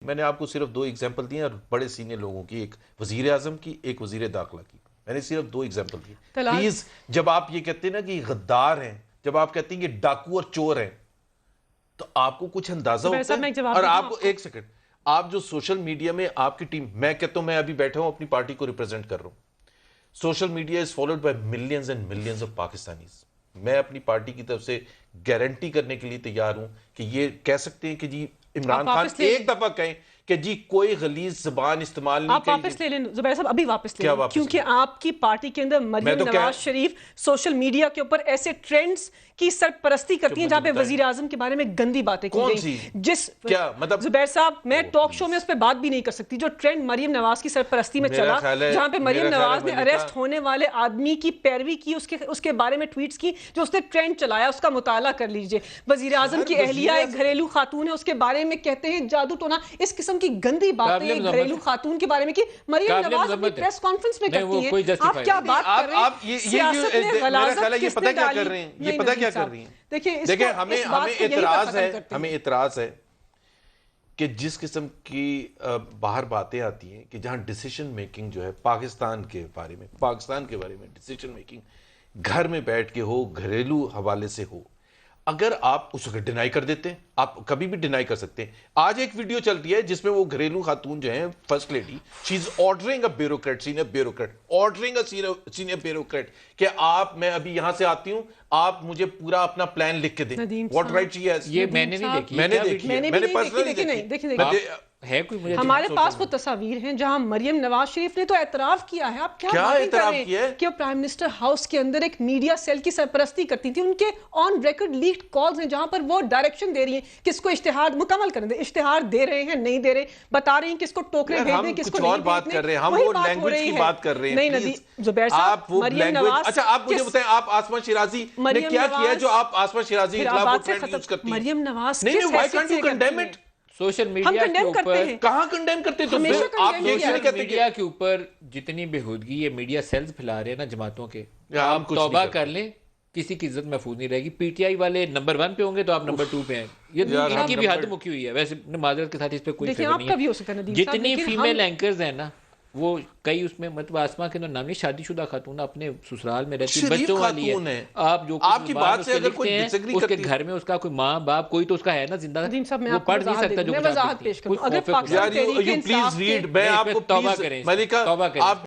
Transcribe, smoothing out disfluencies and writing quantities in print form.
میں نے آپ کو صرف دو ایگزامپل دیے اور بڑے سینئر لوگوں کی، ایک وزیر اعظم کی، ایک وزیر داخلہ کی. میں نے صرف دو ایگزامپل دی. پلیز جب آپ یہ کہتے ہیں نا کہ غدار ہیں، جب آپ کہتے ہیں کہ ڈاکو اور چور ہیں، تو آپ کو کچھ اندازہ ہوتا ہے. اور آپ کو ایک سیکنڈ، آپ جو سوشل میڈیا میں آپ کی ٹیم، میں کہتا ہوں میں ابھی بیٹھا ہوں اپنی پارٹی کو ریپرزینٹ کر رہا ہوں. Social media is followed by millions and millions of Pakistanis. میں اپنی پارٹی کی طرف سے گارنٹی کرنے کے لیے تیار ہوں کہ یہ کہہ سکتے ہیں کہ جی عمران خان ایک دفعہ کہیں کہ جی کوئی غلیظ زبان استعمال نہیں آپ واپس لے لیں زبیر صاحب، ابھی واپس لے لیں، کیونکہ آپ کی پارٹی کے اندر مریم نواز شریف سوشل میڈیا کے اوپر ایسے ٹرینڈز کی سرپرستی کرتی ہیں جہاں پہ وزیر اعظم کے بارے میں گندی باتیں کی گئی. جس زبیر صاحب میں ٹاک شو میں اس پہ بات بھی نہیں کر سکتی. جو ٹرینڈ مریم نواز کی سرپرستی میں چلا، جہاں پہ مریم نواز نے اریسٹ ہونے والے آدمی کی پیروی کی، اس کے بارے میں ٹویٹس کی، جو اس نے ٹرینڈ چلایا، اس کا مطالعہ کر لیجئے. وزیر اعظم کی اہلیہ ایک گھریلو خاتون ہے، اس کے بارے میں کہتے ہیں جادو ٹونا. اس قسم کی گندی باتیں گھریلو خاتون کے بارے میں کی مریم نواز اپنی پریس کانفرنس میں کرتی ہیں. آپ کیا بات کر رہے ہیں؟ سیاست میں غلاظت کس نے ڈالی؟ یہ پتہ کیا کر رہی ہیں؟ دیکھیں ہمیں اعتراض ہے کہ جس قسم کی باہر باتیں آتی ہیں کہ جہاں ڈیسیشن میکنگ جو ہے پاکستان کے بارے میں ڈیسیشن میکنگ گھر میں بیٹھ کے ہو، گھریلو حوالے سے ہو، اگر آپ اس کو ڈینائی کر دیتے ہیں، آپ کبھی بھی ڈینائی کر سکتے ہیں. آج ایک ویڈیو چلتی ہے جس میں وہ گھریلو خاتون جو ہیں first lady, she is ordering a bureaucrat, senior bureaucrat کہ آپ، میں ابھی یہاں سے آتی ہوں، آپ مجھے پورا اپنا پلان لکھ کے دیں. What right she has. یہ میں نے نہیں دیکھی، میں نے پرسنلی دیکھی. ہمارے پاس وہ تصاویر ہیں جہاں مریم نواز شریف نے تو اعتراف کیا ہے. آپ کیا باتیں کر رہے ہیں کہ وہ پرائم منسٹر ہاؤس کے اندر ایک میڈیا سیل کی سرپرستی کرتی تھی. ان کے آن ریکارڈ لیکڈ کالز ہیں جہاں پر وہ ڈائریکشن دے رہی ہیں کس کو اشتہار مکمل کرنے دیں. اشتہار دے رہے ہیں، نہیں دے رہے، بتا رہے ہیں کس کو ٹوکرے بھیج دیں، کس کو نہیں بھیج دیں. ہم وہ لینگویج کی بات کر رہے ہیں. نہیں زبیر صاحب، مریم نواز، اچھا آپ مجھے بتائیں، آپ آسما شیرازی نے کیا کیا جو آپ آسما شیرازی کے خلاف وہ ٹرینڈ یوز کرتی ہیں؟ مریم نواز نہیں، why can't you condemn it؟ Social media کے اوپر کہاں کنڈیم کرتے ہیں؟ آپ سوشل میڈیا کے اوپر جتنی بےہودگی یہ میڈیا سیلز پھیلا رہے ہیں نا جماعتوں کے، آپ توبہ کر لیں، کسی کی عزت محفوظ نہیں رہے گی. پی ٹی آئی والے نمبر 1 پہ ہوں گے تو آپ نمبر 2 پہ ہیں. یہ ان کی بھی حد مکی ہوئی ہے. ویسے معذرت کے ساتھ اس پہ کوئی فیور نہیں ہے. جتنی فیمیل اینکرز ہیں نا، وہ کئی اس میں مطلب آسما کے نام نہیں، شادی شدہ خاتون اپنے سسرال میں رہتی، بچوں والی ہے. آپ جو آپ کی بات سے اگر کوئی ڈس ایگری اس کے گھر میں اس کا کوئی ماں باپ کوئی تو اس کا ہے نا زندہ، وہ پڑھ نہیں سکتا جو کچھ آپ پیش کروں. اگر پاکستان تحریک انصاف پلیز ریڈ، میں آپ کو توبہ کریں.